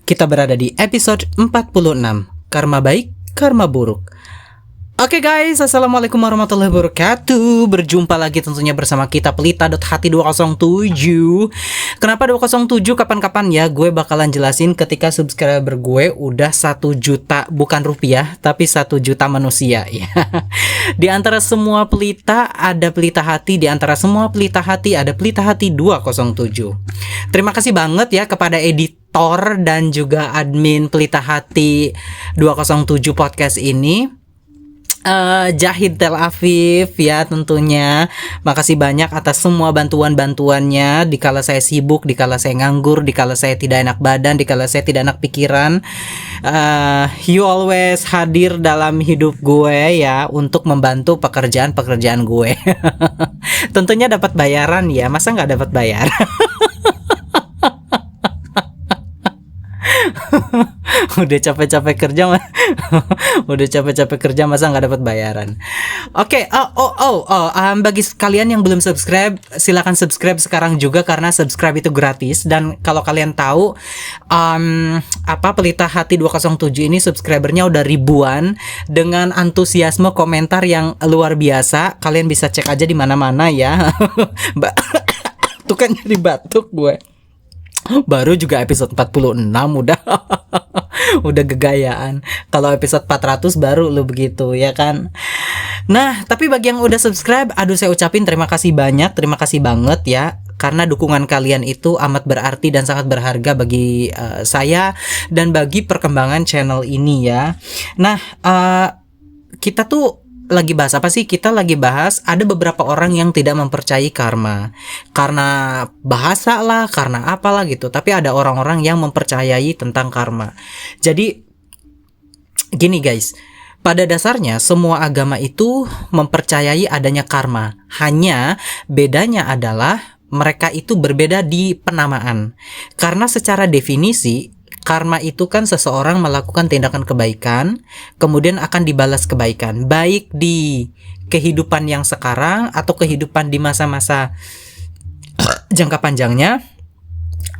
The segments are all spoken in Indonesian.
Kita berada di episode 46, Karma Baik, Karma Buruk. Oke guys, assalamualaikum warahmatullahi wabarakatuh. Berjumpa lagi tentunya bersama kita Pelita.hati 207. Kenapa 207? Kapan-kapan ya gue bakalan jelasin ketika subscriber gue udah 1 juta, bukan rupiah, tapi 1 juta manusia ya. Di antara semua pelita ada Pelita Hati, di antara semua Pelita Hati ada Pelita Hati 207. Terima kasih banget ya kepada editor dan juga admin Pelita Hati 207 podcast ini. Jahid Tel Aviv ya tentunya. Makasih banyak atas semua bantuan-bantuannya dikala saya sibuk, dikala saya nganggur, dikala saya tidak enak badan, dikala saya tidak enak pikiran. You always hadir dalam hidup gue ya untuk membantu pekerjaan-pekerjaan gue. Tentunya dapat bayaran ya, masa nggak dapat bayaran? Udah capek-capek kerja udah capek-capek kerja masa nggak dapat bayaran. Oke, bagi kalian yang belum subscribe, silakan subscribe sekarang juga karena subscribe itu gratis. Dan kalau kalian tahu Pelita Hati 207 ini subscribernya udah ribuan dengan antusiasme komentar yang luar biasa. Kalian bisa cek aja di mana-mana ya. Tuh kan jadi batuk gue. Baru juga episode 46 udah gegayaan. Kalau episode 400 baru lu begitu ya kan. Nah, tapi bagi yang udah subscribe, aduh saya ucapin terima kasih banyak, terima kasih banget ya. Karena dukungan kalian itu amat berarti dan sangat berharga bagi saya dan bagi perkembangan channel ini ya. Nah, kita tuh lagi bahas apa sih? Kita lagi bahas ada beberapa orang yang tidak mempercayai karma karena bahasa lah, karena apalah gitu. Tapi ada orang-orang yang mempercayai tentang karma. Jadi gini guys, pada dasarnya semua agama itu mempercayai adanya karma. Hanya bedanya adalah mereka itu berbeda di penamaan. Karena secara definisi karma itu kan seseorang melakukan tindakan kebaikan, kemudian akan dibalas kebaikan, baik di kehidupan yang sekarang atau kehidupan di masa-masa jangka panjangnya,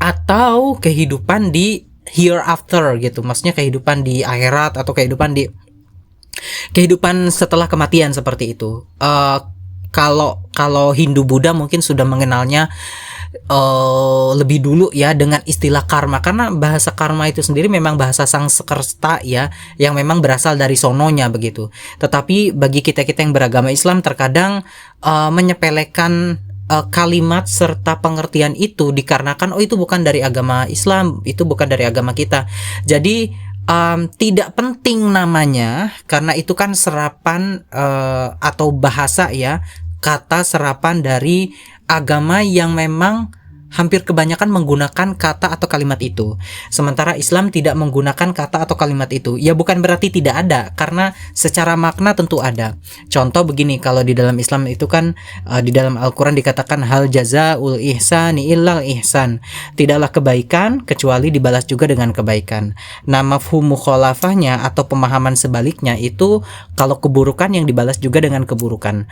atau kehidupan di hereafter gitu, maksudnya kehidupan di akhirat atau kehidupan setelah kematian seperti itu. Kalau Hindu Buddha mungkin sudah mengenalnya lebih dulu ya dengan istilah karma, karena bahasa karma itu sendiri memang bahasa Sanskerta ya, yang memang berasal dari sononya begitu. Tetapi bagi kita-kita yang beragama Islam terkadang menyepelekan kalimat serta pengertian itu dikarenakan itu bukan dari agama Islam, itu bukan dari agama kita. Jadi tidak penting namanya karena itu kan serapan atau bahasa ya, kata serapan dari agama yang memang hampir kebanyakan menggunakan kata atau kalimat itu. Sementara Islam tidak menggunakan kata atau kalimat itu. Ya bukan berarti tidak ada, karena secara makna tentu ada. Contoh begini, kalau di dalam Islam itu kan di dalam Al-Quran dikatakan hal jazaul ihsani illal ihsan. Tidaklah kebaikan kecuali dibalas juga dengan kebaikan. Nah, mafhum mukhalafahnya atau pemahaman sebaliknya itu kalau keburukan yang dibalas juga dengan keburukan.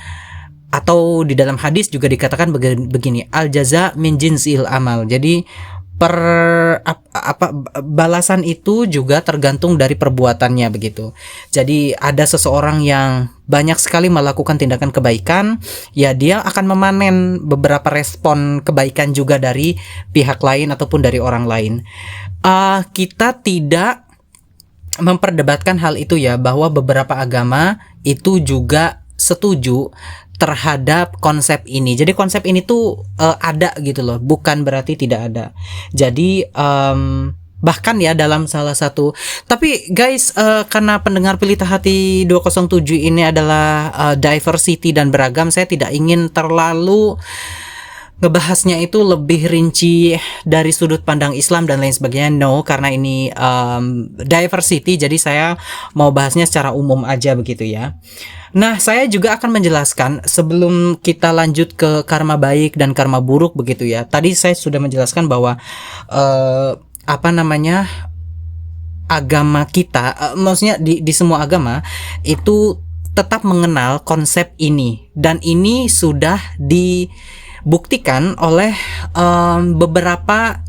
Atau di dalam hadis juga dikatakan begini, al jaza min jinsil amal. Jadi balasan itu juga tergantung dari perbuatannya begitu. Jadi ada seseorang yang banyak sekali melakukan tindakan kebaikan, ya dia akan memanen beberapa respon kebaikan juga dari pihak lain ataupun dari orang lain. Kita tidak memperdebatkan hal itu ya, bahwa beberapa agama itu juga setuju terhadap konsep ini. Jadi konsep ini tuh ada gitu loh, bukan berarti tidak ada. Jadi bahkan ya dalam salah satu, tapi guys karena pendengar Pelita Hati 207 ini adalah diversity dan beragam, saya tidak ingin terlalu ngebahasnya itu lebih rinci dari sudut pandang Islam dan lain sebagainya. No, karena ini diversity, jadi saya mau bahasnya secara umum aja begitu ya. Nah, saya juga akan menjelaskan sebelum kita lanjut ke karma baik dan karma buruk begitu ya. Tadi saya sudah menjelaskan bahwa agama kita, maksudnya di semua agama itu tetap mengenal konsep ini, dan ini sudah dibuktikan oleh beberapa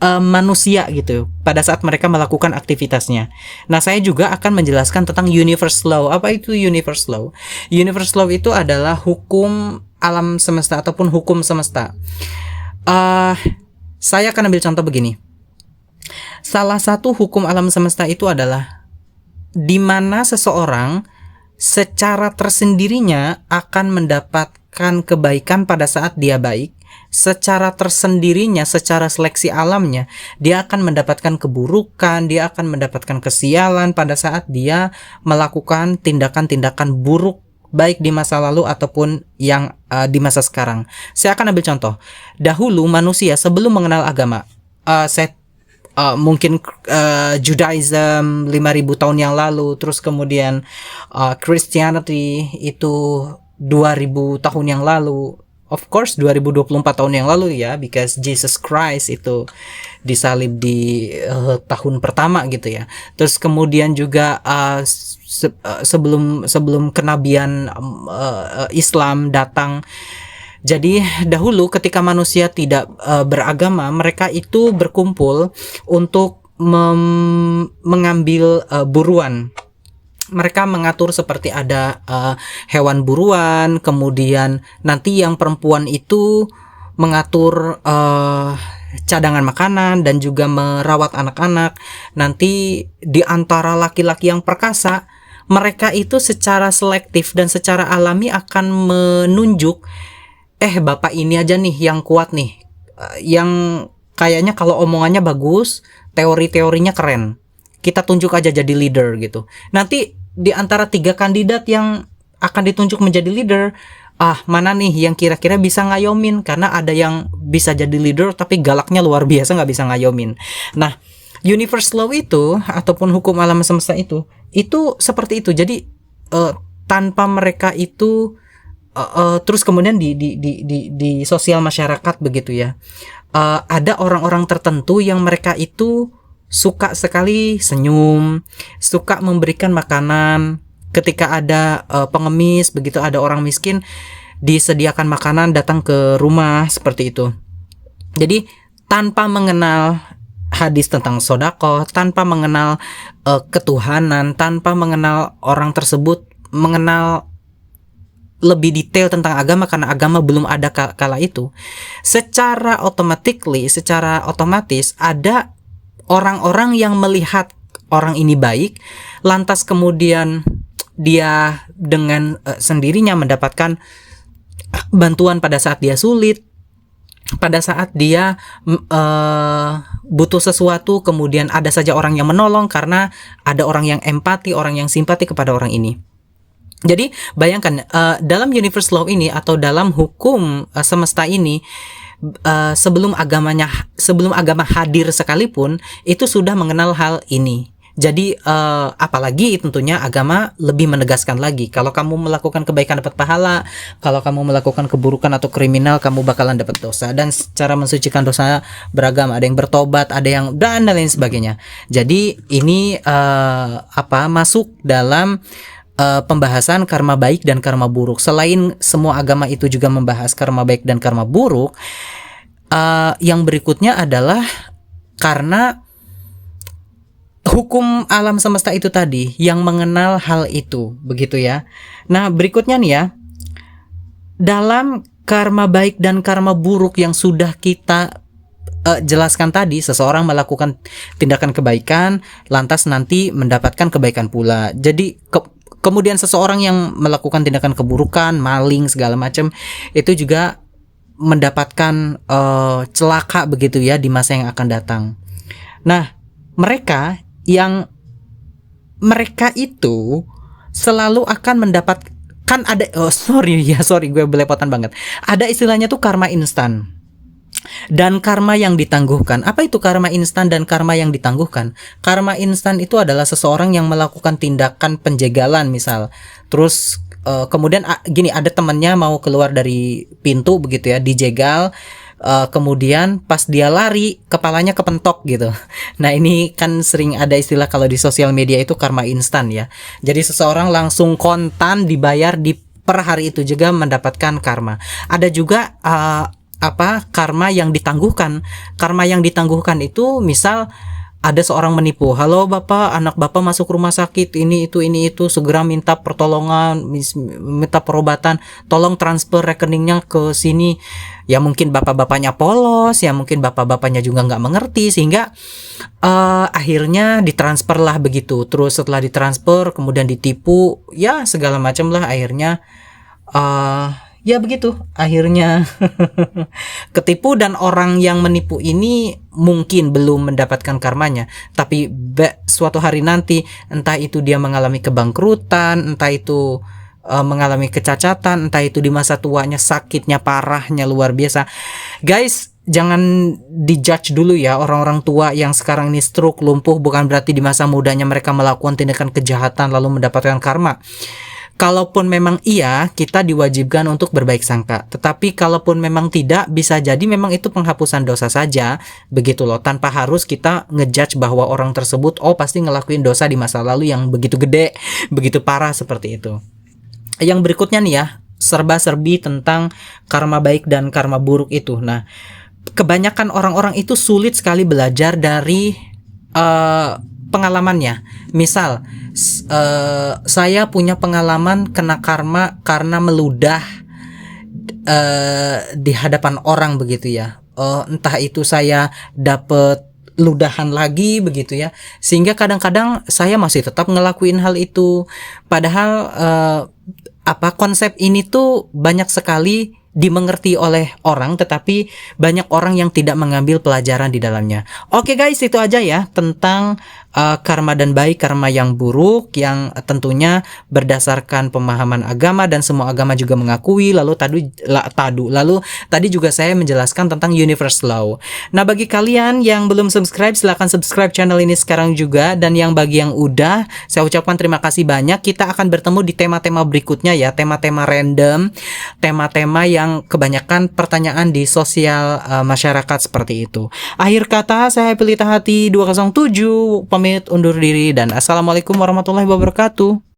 manusia gitu pada saat mereka melakukan aktivitasnya. Nah, saya juga akan menjelaskan tentang universe law. Apa itu universe law? Universe law itu adalah hukum alam semesta ataupun hukum semesta. Saya akan ambil contoh begini. Salah satu hukum alam semesta itu adalah di mana seseorang secara tersendirinya akan mendapatkan kebaikan pada saat dia baik. Secara tersendirinya, secara seleksi alamnya, dia akan mendapatkan keburukan, dia akan mendapatkan kesialan pada saat dia melakukan tindakan-tindakan buruk, baik di masa lalu ataupun yang di masa sekarang. Saya akan ambil contoh. Dahulu manusia sebelum mengenal agama, mungkin Judaism 5.000 tahun yang lalu, terus kemudian Christianity itu 2.000 tahun yang lalu. Of course 2024 tahun yang lalu ya, because Jesus Christ itu disalib di tahun pertama gitu ya. Terus kemudian juga sebelum kenabian Islam datang. Jadi dahulu ketika manusia tidak beragama, mereka itu berkumpul untuk mengambil buruan. Mereka mengatur seperti ada hewan buruan, kemudian nanti yang perempuan itu mengatur cadangan makanan dan juga merawat anak-anak. Nanti di antara laki-laki yang perkasa, mereka itu secara selektif dan secara alami akan menunjuk, bapak ini aja nih yang kuat nih, yang kayaknya kalau omongannya bagus, teori-teorinya keren, kita tunjuk aja jadi leader gitu. Nanti di antara 3 kandidat yang akan ditunjuk menjadi leader, mana nih yang kira-kira bisa ngayomin, karena ada yang bisa jadi leader tapi galaknya luar biasa, nggak bisa ngayomin. Nah, universe law itu ataupun hukum alam semesta itu seperti itu. Jadi tanpa mereka itu terus kemudian di sosial masyarakat begitu ya, ada orang-orang tertentu yang mereka itu suka sekali senyum, suka memberikan makanan. Ketika ada pengemis, begitu ada orang miskin, disediakan makanan, datang ke rumah, seperti itu. Jadi tanpa mengenal hadis tentang sodako, tanpa mengenal ketuhanan, tanpa mengenal orang tersebut, mengenal lebih detail tentang agama, karena agama belum ada kala itu, secara otomatis ada orang-orang yang melihat orang ini baik, lantas kemudian dia dengan sendirinya mendapatkan bantuan pada saat dia sulit, pada saat dia butuh sesuatu, kemudian ada saja orang yang menolong karena ada orang yang empati, orang yang simpati kepada orang ini. Jadi bayangkan dalam universe law ini atau dalam hukum semesta ini, sebelum agama hadir sekalipun itu sudah mengenal hal ini. Jadi apalagi tentunya agama lebih menegaskan lagi, kalau kamu melakukan kebaikan dapat pahala, kalau kamu melakukan keburukan atau kriminal kamu bakalan dapat dosa. Dan cara mensucikan dosa beragam, ada yang bertobat, ada yang dan lain sebagainya. Jadi ini masuk dalam pembahasan karma baik dan karma buruk. Selain semua agama itu juga membahas karma baik dan karma buruk, yang berikutnya adalah karena hukum alam semesta itu tadi yang mengenal hal itu, begitu ya. Nah, berikutnya nih ya, dalam karma baik dan karma buruk yang sudah kita jelaskan tadi, seseorang melakukan tindakan kebaikan, lantas nanti mendapatkan kebaikan pula. Jadi kemudian seseorang yang melakukan tindakan keburukan, maling segala macam, itu juga mendapatkan celaka begitu ya di masa yang akan datang. Nah, mereka itu selalu akan mendapatkan sorry gue belepotan banget. Ada istilahnya tuh karma instan dan karma yang ditangguhkan. Apa itu karma instan dan karma yang ditangguhkan? Karma instan itu adalah seseorang yang melakukan tindakan penjagalan misal, terus kemudian gini, ada temannya mau keluar dari pintu begitu ya, dijegal, kemudian pas dia lari kepalanya kepentok gitu. Nah, ini kan sering ada istilah kalau di sosial media itu karma instan ya. Jadi seseorang langsung kontan dibayar di per hari itu juga mendapatkan karma. Ada juga karma yang ditangguhkan. Karma yang ditangguhkan itu misal ada seorang menipu, halo bapak, anak bapak masuk rumah sakit, ini itu, segera minta pertolongan, minta perobatan, tolong transfer rekeningnya ke sini. Ya mungkin bapak-bapaknya polos, ya mungkin bapak-bapaknya juga nggak mengerti, sehingga akhirnya ditransfer lah begitu. Terus setelah ditransfer kemudian ditipu, ya segala macam lah, akhirnya ya begitu, akhirnya ketipu. Dan orang yang menipu ini mungkin belum mendapatkan karmanya, tapi suatu hari nanti entah itu dia mengalami kebangkrutan, entah itu mengalami kecacatan, entah itu di masa tuanya sakitnya parahnya luar biasa. Guys, jangan dijudge dulu ya orang-orang tua yang sekarang ini stroke, lumpuh, bukan berarti di masa mudanya mereka melakukan tindakan kejahatan lalu mendapatkan karma. Kalaupun memang iya, kita diwajibkan untuk berbaik sangka. Tetapi kalaupun memang tidak, bisa jadi memang itu penghapusan dosa saja, begitu loh. Tanpa harus kita ngejudge bahwa orang tersebut, oh pasti ngelakuin dosa di masa lalu yang begitu gede, begitu parah seperti itu. Yang berikutnya nih ya, serba-serbi tentang karma baik dan karma buruk itu. Nah, kebanyakan orang-orang itu sulit sekali belajar dari pengalamannya. Misal, saya punya pengalaman kena karma karena meludah di hadapan orang begitu ya. Entah itu saya dapet ludahan lagi begitu ya, sehingga kadang-kadang saya masih tetap ngelakuin hal itu. Padahal konsep ini tuh banyak sekali dimengerti oleh orang, tetapi banyak orang yang tidak mengambil pelajaran di dalamnya. Oke guys, itu aja ya tentang karma dan baik, karma yang buruk, yang tentunya berdasarkan pemahaman agama dan semua agama juga mengakui. Lalu tadi juga saya menjelaskan tentang universal law. Nah, bagi kalian yang belum subscribe, silahkan subscribe channel ini sekarang juga, dan yang bagi yang udah, saya ucapkan terima kasih banyak. Kita akan bertemu di tema-tema berikutnya ya, tema-tema random, tema-tema yang kebanyakan pertanyaan di sosial masyarakat seperti itu. Akhir kata, saya Pilih Tahati 207 pamit undur diri, dan assalamualaikum warahmatullahi wabarakatuh.